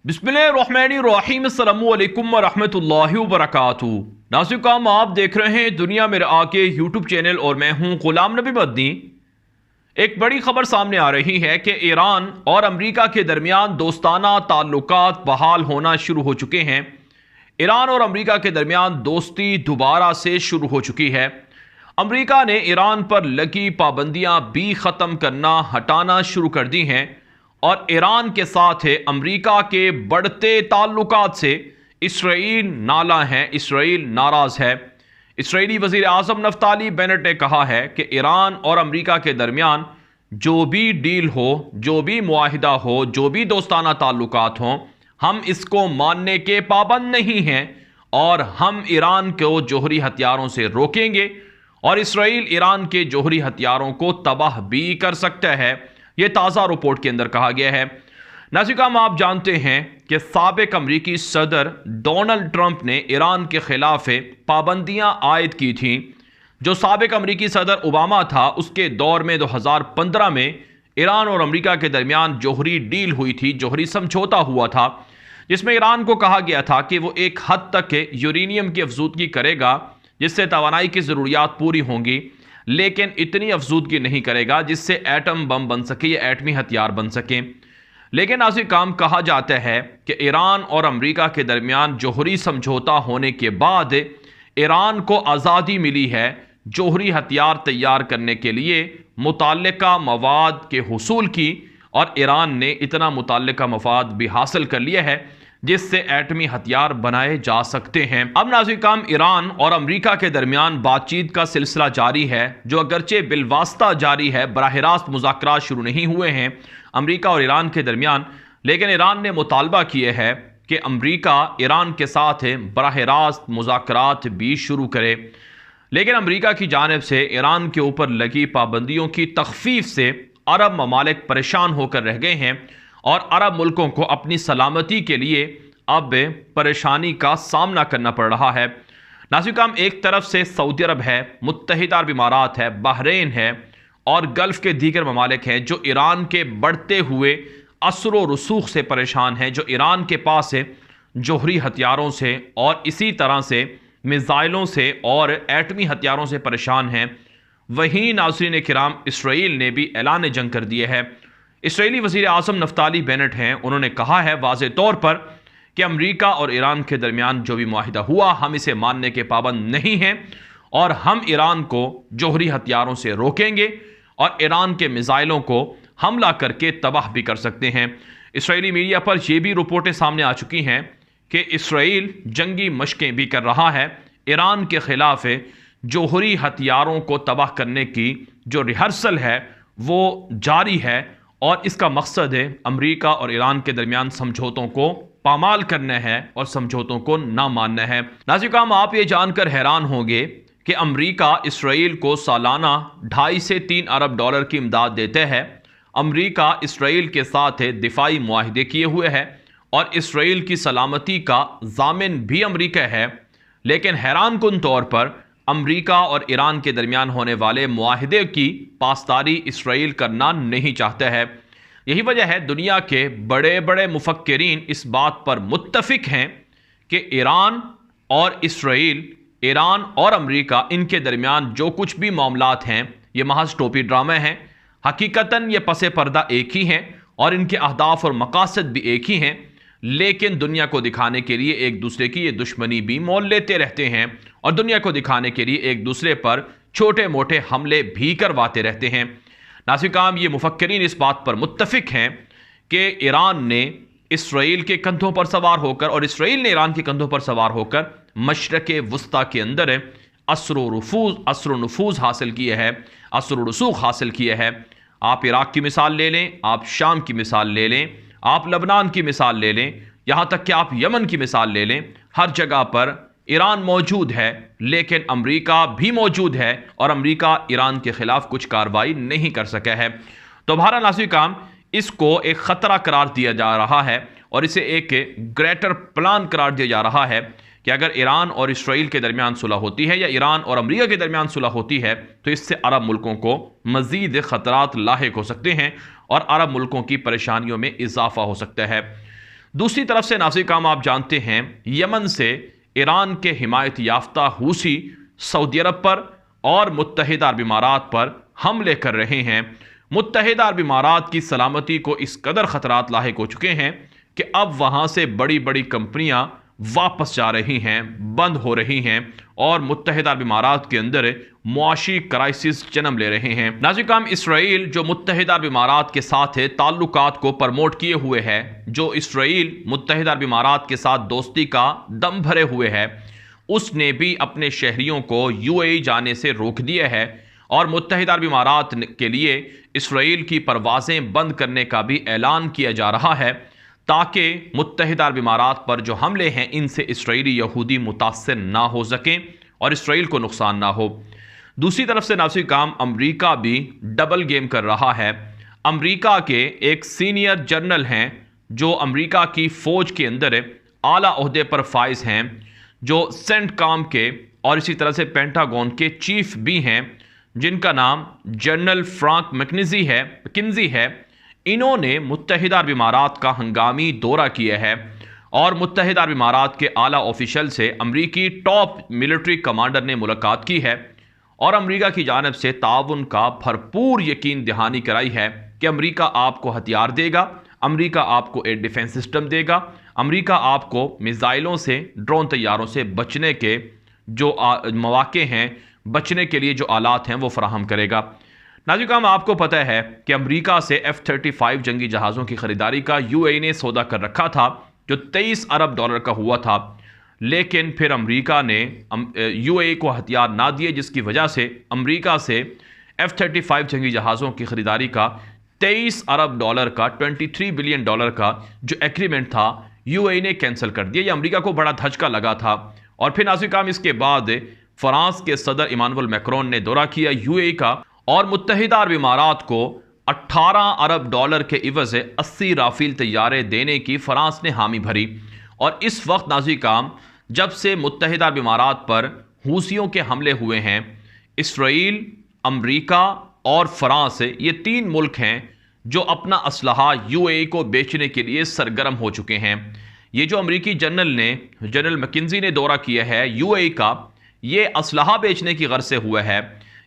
बिस्मिल्लाहिर्रहमानिर्रहीम अस्सलामु अलैकुम वरहमतुल्लाहि वबरकातुहू। नाज़रीन, आप देख रहे हैं दुनिया मेरे आके यूट्यूब चैनल और मैं हूं गुलाम नबी मदनी। एक बड़ी खबर सामने आ रही है कि ईरान और अमेरिका के दरमियान दोस्ताना ताल्लुकात बहाल होना शुरू हो चुके हैं। ईरान और अमेरिका के दरमियान दोस्ती दोबारा से शुरू हो चुकी है। अमेरिका ने ईरान पर लगी पाबंदियां भी ख़त्म करना हटाना शुरू कर दी हैं और ईरान के साथ अमेरिका के बढ़ते ताल्लुकात से इसराइल नाला है, इसराइल नाराज़ है। इसराइली वज़ीर आज़म नफ्ताली बेनेट ने कहा है कि ईरान और अमेरिका के दरमियान जो भी डील हो, जो भी मुआहिदा हो, जो भी दोस्ताना ताल्लुकात हों, हम इसको मानने के पाबंद नहीं हैं और हम ईरान को जोहरी हथियारों से रोकेंगे और इसराइल ईरान के जोहरी हथियारों को तबाह भी कर सकता है। यह ताज़ा रिपोर्ट के अंदर कहा गया है। नाज़रीन, आप जानते हैं कि साबिक अमरीकी सदर डोनाल्ड ट्रंप ने ईरान के खिलाफ पाबंदियां आयद की थीं। जो साबिक अमरीकी सदर ओबामा था, उसके दौर में 2015 में ईरान और अमरीका के दरमियान जोहरी डील हुई थी, जोहरी समझौता हुआ था, जिसमें ईरान को कहा गया था कि वो एक हद तक यूरेनियम की अफजूदगी करेगा जिससे तवानाई की ज़रूरियात पूरी होंगी, लेकिन इतनी अफजूदगी नहीं करेगा जिससे एटम बम बन सके या एटमी हथियार बन सके। लेकिन आज काम कहा जाता है कि ईरान और अमेरिका के दरमियान जोहरी समझौता होने के बाद ईरान को आज़ादी मिली है जोहरी हथियार तैयार करने के लिए मुताल्लिका मवाद के हुसूल की, और ईरान ने इतना मुताल्लिका मवाद भी हासिल कर लिया है जिससे एटमी हथियार बनाए जा सकते हैं। अब नाज़रीन, ईरान और अमेरिका के दरमियान बातचीत का सिलसिला जारी है, जो अगरचे बिलवास्ता जारी है, बराह रास्त मुज़ाकरात शुरू नहीं हुए हैं अमेरिका और ईरान के दरमियान। लेकिन ईरान ने मुतालबा किया है कि अमेरिका ईरान के साथ बराह रास्त मुज़ाकरात भी शुरू करे। लेकिन अमेरिका की जानिब से ईरान के ऊपर लगी पाबंदियों की तखफीफ से अरब ममालिक परेशान होकर रह गए हैं और अरब मुल्कों को अपनी सलामती के लिए अब परेशानी का सामना करना पड़ रहा है। नाज़रीन, एक तरफ से सऊदी अरब है, मुत्तहिदा अरब इमारात है, बहरीन है और गल्फ़ के दीगर ममालिक हैं जो ईरान के बढ़ते हुए असर व रसूख से परेशान हैं, जो ईरान के पास है जोहरी हथियारों से और इसी तरह से मिज़ाइलों से और एटमी हथियारों से परेशान हैं। वहीं नाज़रीन किराम, इसराइल ने भी ऐलान जंग कर दिया है। इसराइली वज़ीर आज़म नफ्ताली बेनेट हैं, उन्होंने कहा है वाज़े तौर पर कि अमेरिका और ईरान के दरमियान जो भी मुआहिदा हुआ, हम इसे मानने के पाबंद नहीं हैं और हम ईरान को जोहरी हथियारों से रोकेंगे और ईरान के मिज़ाइलों को हमला करके तबाह भी कर सकते हैं। इसराइली मीडिया पर यह भी रिपोर्टें सामने आ चुकी हैं कि इसराइल जंगी मशकें भी कर रहा है, ईरान के ख़िलाफ़ जोहरी हथियारों को तबाह करने की जो रिहर्सल है वो जारी है और इसका मकसद है अमेरिका और ईरान के दरमियान समझौतों को पामाल करना है और समझौतों को ना मानना है। नाज़रीन, आप ये जानकर हैरान होंगे कि अमेरिका इसराइल को सालाना 2.5 से 3 अरब डॉलर की इमदाद देते हैं। अमेरिका इसराइल के साथ दिफाई मुआहिदे किए हुए है और इसराइल की सलामती का जामिन भी अमेरिका है। लेकिन हैरान कुन तौर पर अमेरिका और ईरान के दरमियान होने वाले मुआहिदे की पासदारी इसराइल करना नहीं चाहता है। यही वजह है दुनिया के बड़े बड़े मुफक्किरीन इस बात पर मुत्तफिक हैं कि ईरान और इसराइल, ईरान और अमेरिका, इनके दरमियान जो कुछ भी मामलात हैं ये महज टोपी ड्रामा हैं। हकीकतन ये पसे पर्दा एक ही हैं और इनके अहदाफ और मकासद भी एक ही हैं, लेकिन दुनिया को दिखाने के लिए एक दूसरे की ये दुश्मनी भी मोल लेते रहते हैं और दुनिया को दिखाने के लिए एक दूसरे पर छोटे मोटे हमले भी करवाते रहते हैं। नाज़रीन, ये मुफक्किरीन इस बात पर मुत्तफिक हैं कि ईरान ने इसराइल के कंधों पर सवार होकर और इसराइल ने ईरान के कंधों पर सवार होकर मशरक़ वुस्ता के अंदर असर नफूज़ हासिल किया है, असर रसूख हासिल किया है। आप इराक़ की मिसाल ले लें, आप शाम की मिसाल ले लें, आप लबनान की मिसाल ले लें, यहाँ तक कि आप यमन की मिसाल ले लें, हर जगह पर ईरान मौजूद है, लेकिन अमेरिका भी मौजूद है और अमेरिका ईरान के ख़िलाफ़ कुछ कार्रवाई नहीं कर सका है। तो बहरहाल नाज़रीन, इसको एक ख़तरा करार दिया जा रहा है और इसे एक ग्रेटर प्लान करार दिया जा रहा है कि अगर ईरान और इसराइल के दरमियान सुलह होती है या ईरान और अमेरिका के दरमियान सुलह होती है तो इससे अरब मुल्कों को मज़ीद ख़तरात लाहिक हो सकते हैं और अरब मुल्कों की परेशानियों में इजाफा हो सकता है। दूसरी तरफ से नाज़रीन आप जानते हैं यमन से ईरान के हिमायत याफ्ता हूसी सऊदी अरब पर और मुत्तहिदा अरब इमारात पर हमले कर रहे हैं। मुत्तहिदा अरब इमारात की सलामती को इस कदर खतरात लाहिक हो चुके हैं कि अब वहां से बड़ी बड़ी कंपनियां वापस जा रही हैं, बंद हो रही हैं और मुत्तहिदा अरब इमारात के अंदर मुआशी क्राइसिस जन्म ले रहे हैं। नाज़रीन इसराइल जो मुत्तहिदा अरब इमारात के साथ ताल्लुकात को प्रमोट किए हुए है, जो इसराइल मुत्तहिदा अरब इमारात के साथ दोस्ती का दम भरे हुए है, उसने भी अपने शहरियों को यूएई जाने से रोक दिया है और मुत्तहिदा अरब इमारात के लिए इसराइल की परवाज़ें बंद करने का भी ऐलान किया जा रहा है ताकि मुत्तहिदा अरब इमारात पर जो हमले हैं इनसे इसराइली यहूदी मुतासर ना हो सकें और इसराइल को नुकसान ना हो। दूसरी तरफ से नाज़रीन अमेरिका भी डबल गेम कर रहा है। अमेरिका के एक सीनियर जनरल हैं जो अमेरिका की फ़ौज के अंदर आला ओहदे पर फाइज हैं, जो सेंटकॉम के और इसी तरह से पेंटागन के चीफ भी हैं, जिनका नाम जनरल फ्रैंक मैकेंजी है। इन्होंने मुत्तहिदा अरब इमारात का हंगामी दौरा किया है और मुत्तहिदा अरब इमारात के आला ऑफिशियल से अमरीकी टॉप मिलिट्री कमांडर ने मुलाकात की है और अमरीका की जानब से ताउन का भरपूर यकीन दहानी कराई है कि अमरीका आपको हथियार देगा, अमरीका आपको एयर डिफेंस सिस्टम देगा, अमरीका आपको मिसाइलों से, ड्रोन तैयारों से बचने के जो मौके हैं, बचने के लिए जो आलात हैं वो फराहम करेगा। नाज़रीन आपको पता है कि अमेरिका से F-35 जंगी जहाज़ों की ख़रीदारी का यूएई ने सौदा कर रखा था जो 23 अरब डॉलर का हुआ था, लेकिन फिर अमेरिका ने यूएई को हथियार ना दिए, जिसकी वजह से अमेरिका से F-35 जंगी जहाज़ों की ख़रीदारी का 23 अरब डॉलर का 23 बिलियन डॉलर का जो एग्रीमेंट था यूएई ने कैंसिल कर दिया। ये अमेरिका को बड़ा धचका लगा था। और फिर नाज़रीन इसके बाद फ्रांस के सदर इमानुएल मैक्रोन ने दौरा किया यूएई का और मुत्तहिदा अरब इमारात को 18 अरब डॉलर के इवज़ 80 राफेल तैयारे देने की फ्रांस ने हामी भरी। और इस वक्त नाज़रीन जब से मुत्तहिदा अरब इमारात पर हूसियों के हमले हुए हैं, इसराइल, अमरीका और फ्रांस, ये तीन मुल्क हैं जो अपना असलहा यूएई को बेचने के लिए सरगर्म हो चुके हैं। ये जो अमरीकी जनरल मैकेंजी ने दौरा किया है यूएई का, ये असलहा बेचने की गर्ज से हुआ है।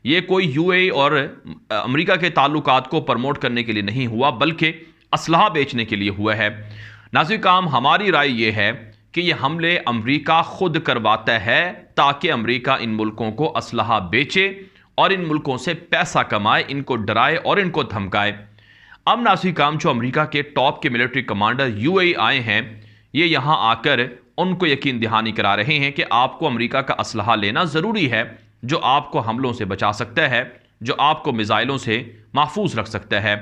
ये कोई यूएई और अमेरिका के ताल्लुकात को प्रमोट करने के लिए नहीं हुआ, बल्कि असलहा बेचने के लिए हुआ है। नाज़रीन हमारी राय ये है कि ये हमले अमेरिका खुद करवाता है ताकि अमेरिका इन मुल्कों को असलहा बेचे और इन मुल्कों से पैसा कमाए, इनको डराए और इनको धमकाए। अब नाज़रीन जो अमेरिका के टॉप के मिलिट्री कमांडर यूएई आए हैं, ये यहाँ आकर उनको यकीन दहानी करा रहे हैं कि आपको अमेरिका का असलहा लेना ज़रूरी है, जो आपको हमलों से बचा सकता है, जो आपको मिसाइलों से महफूज रख सकता है।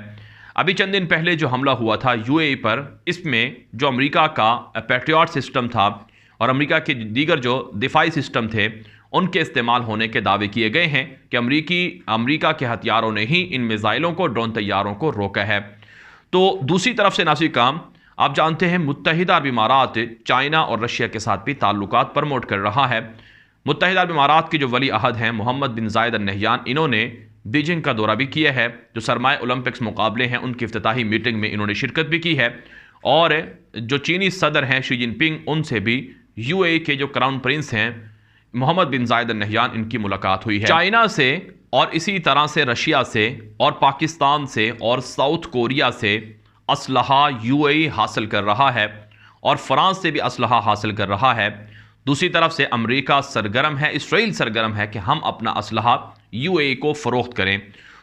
अभी चंद दिन पहले जो हमला हुआ था यूएई पर, इसमें जो अमेरिका का पैट्रियट सिस्टम था और अमेरिका के दीगर जो दिफाई सिस्टम थे उनके इस्तेमाल होने के दावे किए गए हैं कि अमेरिका के हथियारों ने ही इन मिसाइलों को, ड्रोन तैयारों को रोका है। तो दूसरी तरफ से नाज़रीन आप जानते हैं मुत्तहिदा अरब इमारात चाइना और रशिया के साथ भी ताल्लुकात प्रमोट कर रहा है। मुत्तहिदा अरब इमारात के जो वली अहद हैं मोहम्मद बिन जायद अल नहयान, इन्होंने बीजिंग का दौरा भी किया है। जो सरमाए ओलंपिक्स मुकाबले हैं उनकी इफ्तिताही मीटिंग में इन्होंने शिरकत भी की है और जो चीनी सदर हैं शी जिनपिंग, उनसे भी यूएई के जो क्राउन प्रिंस हैं मोहम्मद बिन जायद अल नहयान, इनकी मुलाकात हुई है। चाइना से और इसी तरह से रशिया से और पाकिस्तान से और साउथ कोरिया से असलहा यूएई हासिल कर रहा है और फ्रांस से भी असलहा हासिल कर रहा है। दूसरी तरफ से अमेरिका सरगर्म है, इसराइल सरगर्म है कि हम अपना असलहा यूएई को फ़रोख्त करें।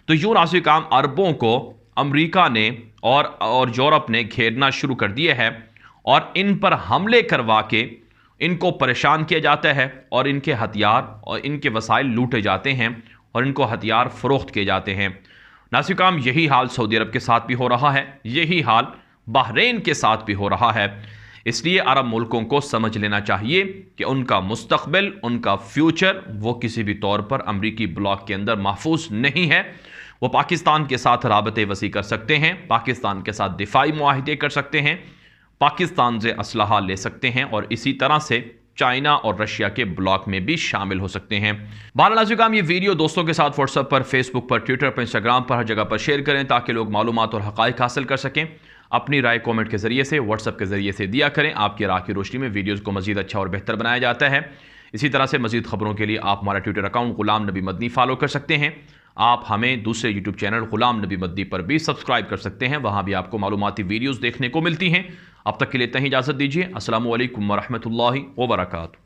तो यूँ नाज़रीन अरबों को अमेरिका ने और यूरोप ने घेरना शुरू कर दिया है और इन पर हमले करवा के इनको परेशान किया जाता है और इनके हथियार और इनके वसाइल लूटे जाते हैं और इनको हथियार फ़रोख्त किए जाते हैं। नाज़रीन यही हाल सऊदी अरब के साथ भी हो रहा है, यही हाल बहरीन के साथ भी हो रहा है। इसलिए अरब मुल्कों को समझ लेना चाहिए कि उनका मुस्तकबिल, उनका फ्यूचर वो किसी भी तौर पर अमरीकी ब्लॉक के अंदर महफूज नहीं है। वो पाकिस्तान के साथ राबते वसी कर सकते हैं, पाकिस्तान के साथ दिफाई मुआहिदे कर सकते हैं, पाकिस्तान से असलहा ले सकते हैं और इसी तरह से चाइना और रशिया के ब्लॉक में भी शामिल हो सकते हैं। बहरहाल ये वीडियो दोस्तों के साथ व्हाट्सएप पर, फेसबुक पर, ट्विटर पर, इंस्टाग्राम पर, हर जगह पर शेयर करें ताकि लोग मालूमात और हक़ाइक़ हासिल कर सकें। अपनी राय कमेंट के ज़रिए से, व्हाट्सएप के ज़रिए से दिया करें। आपकी राह की रोशनी में वीडियोज़ को मज़ीद अच्छा और बेहतर बनाया जाता है। इसी तरह से मज़ीद ख़बरों के लिए आप हमारा ट्विटर अकाउंट ग़ुलाम नबी मदनी फॉलो कर सकते हैं। आप हमें दूसरे यूट्यूब चैनल ग़ुलाम नबी मदनी पर भी सब्सक्राइब कर सकते हैं, वहाँ भी आपको मालूमाती वीडियोज़ देखने को मिलती हैं। अब तक के लिए इतना ही इजाज़त दीजिए। अस्सलामु अलैकुम व रहमतुल्लाहि व बरकातुहू।